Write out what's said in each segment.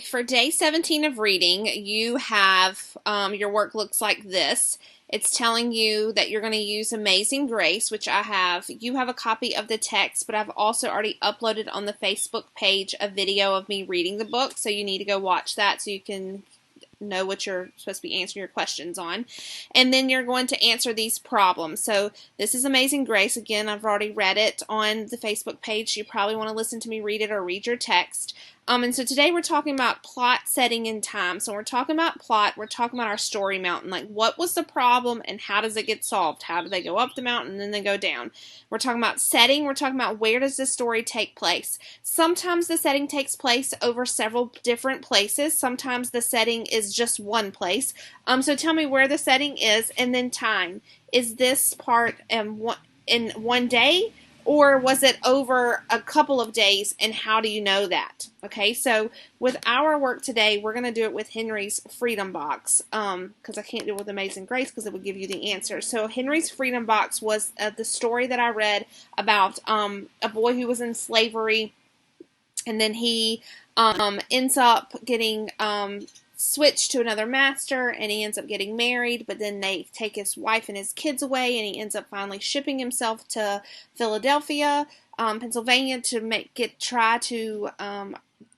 For day 17 of reading, you have your work looks like this. It's telling you that you're going to use Amazing Grace, which I have. You have a copy of the text, but I've also already uploaded on the Facebook page a video of me reading the book, so you need to go watch that so you can know what you're supposed to be answering your questions on. And then you're going to answer these problems. So this is Amazing Grace. Again, I've already read it on the Facebook page. You probably want to listen to me read it or read your text. And so today we're talking about plot, setting, and time. So when we're talking about plot, we're talking about our story mountain. Like, what was the problem and how does it get solved? How do they go up the mountain and then they go down? We're talking about setting. We're talking about where does this story take place. Sometimes the setting takes place over several different places. Sometimes the setting is just one place. So tell me where the setting is, and then time. Is this part in one day, or was it over a couple of days, and how do you know that? Okay, so with our work today, we're going to do it with Henry's Freedom Box, because I can't do it with Amazing Grace because it would give you the answer. So Henry's Freedom Box was the story that I read about a boy who was in slavery, and then he ends up getting switched to another master, and he ends up getting married, but then they take his wife and his kids away, and he ends up finally shipping himself to Philadelphia, Pennsylvania, to try to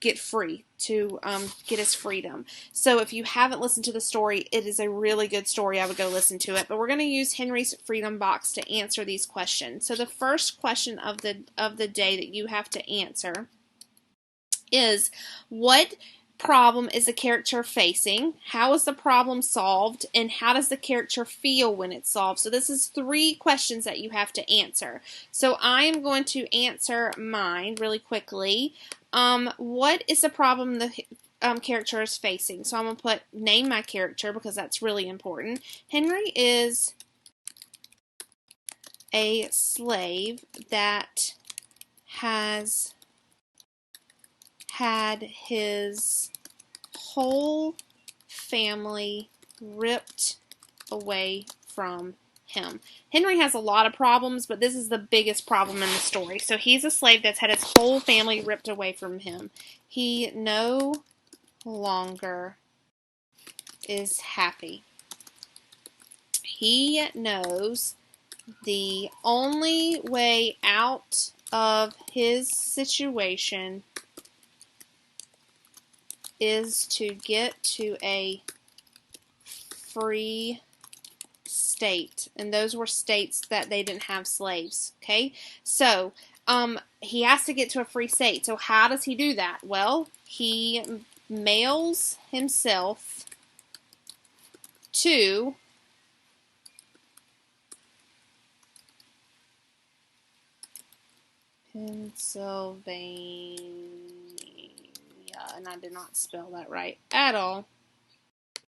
get free, to get his freedom. So if you haven't listened to the story, it is a really good story. I would go listen to it. But we're going to use Henry's Freedom Box to answer these questions. So the first question of the day that you have to answer is, what problem is the character facing? How is the problem solved? And how does the character feel when it's solved? So this is 3 questions that you have to answer. So I am going to answer mine really quickly. What is the problem the character is facing? So I'm going to name my character because that's really important. Henry is a slave that has had his whole family ripped away from him. Henry has a lot of problems, but this is the biggest problem in the story. So he's a slave that's had his whole family ripped away from him. He no longer is happy. He knows the only way out of his situation is to get to a free state. And those were states that they didn't have slaves. Okay? So, he has to get to a free state. So how does he do that? Well, he mails himself to Pennsylvania. And I did not spell that right at all.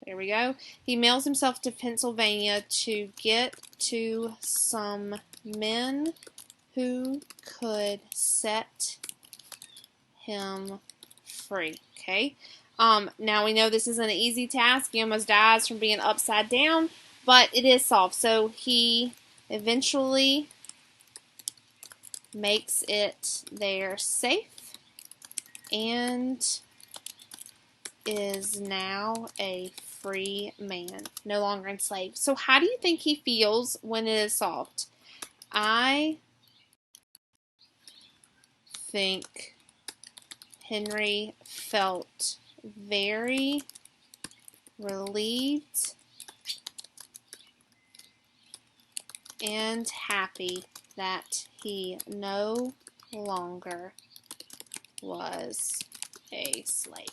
There we go. He mails himself to Pennsylvania to get to some men who could set him free. Okay. Now we know this isn't an easy task. He almost dies from being upside down, but it is solved. So he eventually makes it there safe and is now a free man, no longer enslaved. So how do you think he feels when it is solved? I think Henry felt very relieved and happy that he no longer was a slave.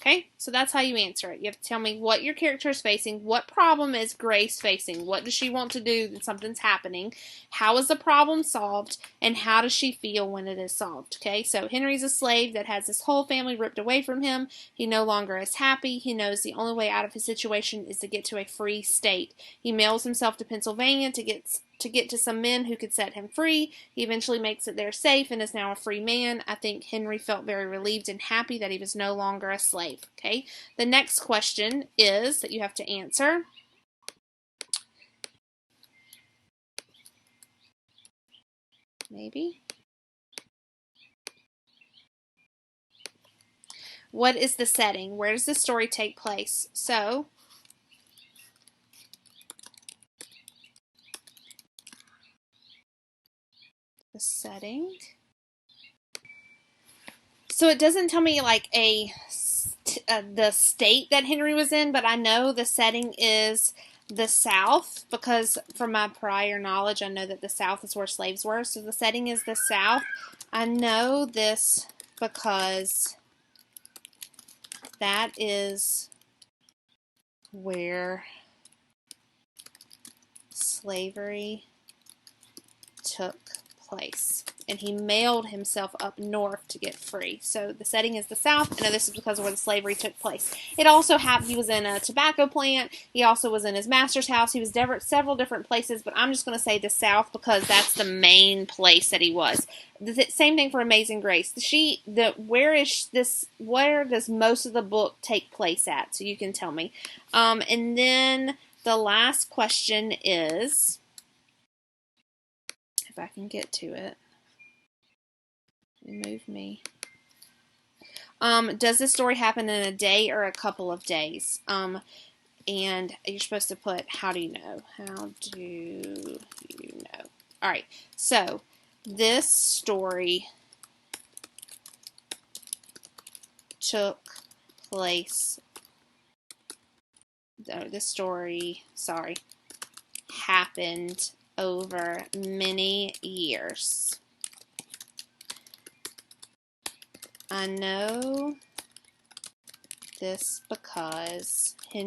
Okay, so that's how you answer it. You have to tell me what your character is facing, what problem is Grace facing, what does she want to do when something's happening, how is the problem solved, and how does she feel when it is solved. Okay, so Henry's a slave that has his whole family ripped away from him. He no longer is happy. He knows the only way out of his situation is to get to a free state. He mails himself to Pennsylvania to get to some men who could set him free. He eventually makes it there safe and is now a free man. I think Henry felt very relieved and happy that he was no longer a slave. Okay. The next question is that you have to answer. Maybe. what is the setting? Where does the story take place? So, the setting. So it doesn't tell me like the state that Henry was in, but I know the setting is the South because from my prior knowledge, I know that the South is where slaves were. So the setting is the South. I know this because that is where slavery took place. And he mailed himself up north to get free. So the setting is the South. I know this is because of where the slavery took place. It also happened, he was in a tobacco plant. He also was in his master's house. He was several different places, but I'm just going to say the South because that's the main place that he was. The same thing for Amazing Grace. Where does most of the book take place at? So you can tell me. And then the last question is, if I can get to it. Move me. Does this story happen in a day or a couple of days? And you're supposed to put, how do you know? How do you know? All right. So this story took place. Happened over many years. I know this because at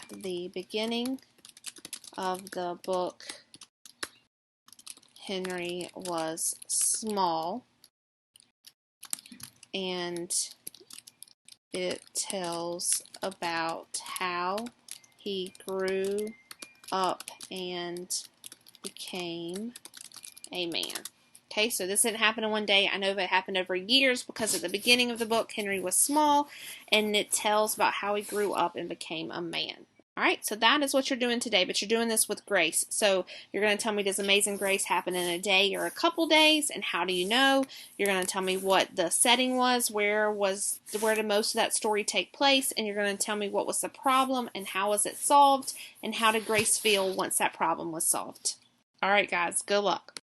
the beginning of the book, Henry was small, and it tells about how he grew up and became a man. Okay, so this didn't happen in one day. I know that it happened over years because at the beginning of the book, Henry was small, and it tells about how he grew up and became a man. All right, so that is what you're doing today, but you're doing this with Grace. So you're going to tell me, does Amazing Grace happen in a day or a couple days, and how do you know? You're going to tell me what the setting was, where did most of that story take place, and you're going to tell me what was the problem and how was it solved, and how did Grace feel once that problem was solved. All right, guys, good luck.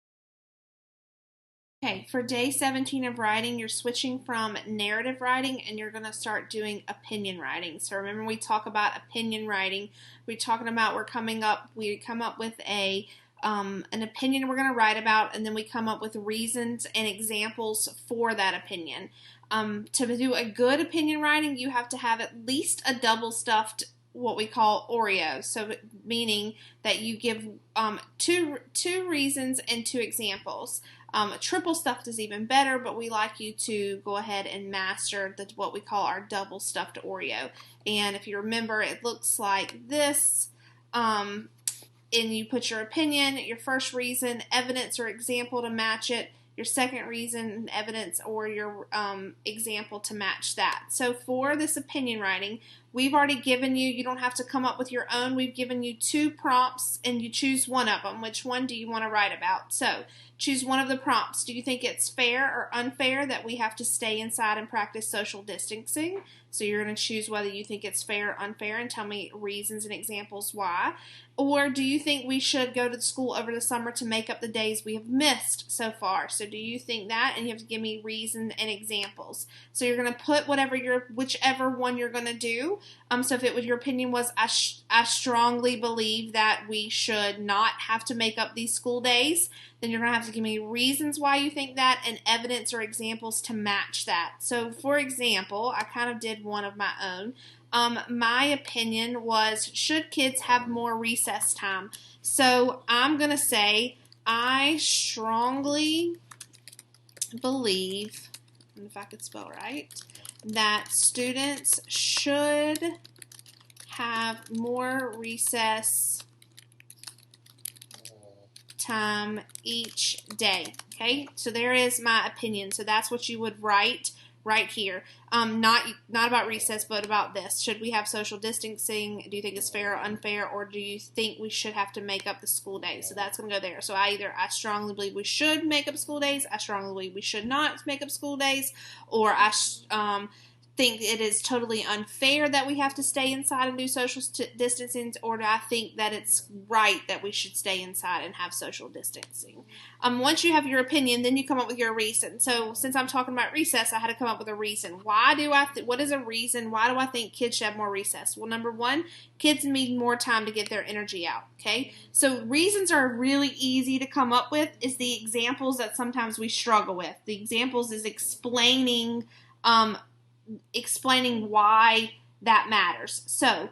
Okay, for day 17 of writing, you're switching from narrative writing and you're going to start doing opinion writing. So remember, we talk about opinion writing. We come up with an opinion we're going to write about, and then we come up with reasons and examples for that opinion. To do a good opinion writing, you have to have at least a double stuffed, what we call Oreo. So meaning that you give two reasons and two examples. Triple stuffed is even better, but we like you to go ahead and master what we call our double stuffed Oreo. And if you remember, it looks like this. And you put your opinion, your first reason, evidence or example to match it, your second reason, evidence, or your example to match that. So for this opinion writing, we've already given you don't have to come up with your own. We've given you 2 prompts, and you choose one of them. Which one do you want to write about? So choose one of the prompts. Do you think it's fair or unfair that we have to stay inside and practice social distancing? So you're going to choose whether you think it's fair or unfair and tell me reasons and examples why. Or do you think we should go to school over the summer to make up the days we have missed so far? So do you think that? And you have to give me reasons and examples. So you're going to put whichever one you're going to do. So if your opinion was, I strongly believe that we should not have to make up these school days, then you're going to have to give me reasons why you think that and evidence or examples to match that. So for example, I kind of did one of my own. My opinion was, should kids have more recess time? So I'm going to say, I strongly believe, if I could spell right, that students should have more recess time each day. Okay, so there is my opinion. So that's what you would write right here. Not about recess, but about this. Should we have social distancing? Do you think it's fair or unfair, or do you think we should have to make up the school days? So that's going to go there. So I strongly believe we should make up school days. I strongly believe we should not make up school days, or I think it is totally unfair that we have to stay inside and do social distancing, or do I think that it's right that we should stay inside and have social distancing? Once you have your opinion, then you come up with your reason. So since I'm talking about recess, I had to come up with a reason. What is a reason? Why do I think kids should have more recess? Well, number one, kids need more time to get their energy out, okay? So reasons are really easy to come up with. Is the examples that sometimes we struggle with. The examples is explaining why that matters. So,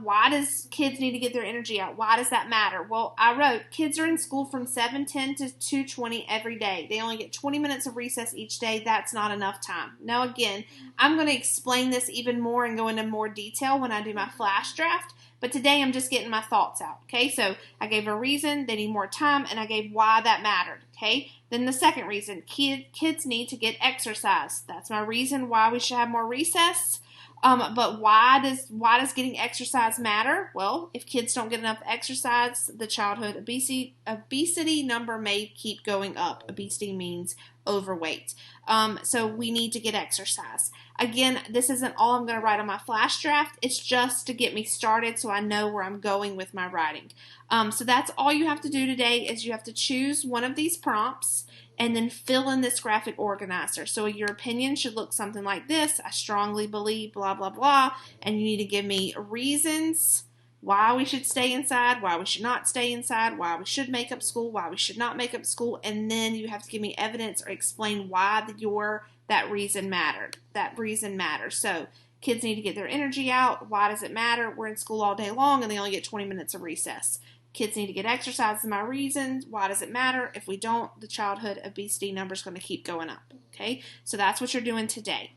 why does kids need to get their energy out? Why does that matter? Well, I wrote, kids are in school from 7:10 to 2:20 every day. They only get 20 minutes of recess each day. That's not enough time. Now, again, I'm going to explain this even more and go into more detail when I do my flash draft. But today I'm just getting my thoughts out, okay? So I gave a reason, they need more time, and I gave why that mattered, okay? Then the second reason, kids need to get exercise. That's my reason why we should have more recess. But why does getting exercise matter? Well, if kids don't get enough exercise, the childhood obesity number may keep going up. Obesity means overweight. So we need to get exercise. Again, this isn't all I'm going to write on my flash draft. It's just to get me started so I know where I'm going with my writing. So that's all you have to do today is you have to choose one of these prompts and then fill in this graphic organizer. So your opinion should look something like this. I strongly believe blah, blah, blah. And you need to give me reasons why we should stay inside, why we should not stay inside, why we should make up school, why we should not make up school. And then you have to give me evidence or explain why that reason mattered. That reason matters. So kids need to get their energy out. Why does it matter? We're in school all day long and they only get 20 minutes of recess. Kids need to get exercise is my reasons. Why does it matter? If we don't, the childhood obesity number is going to keep going up. Okay, so that's what you're doing today.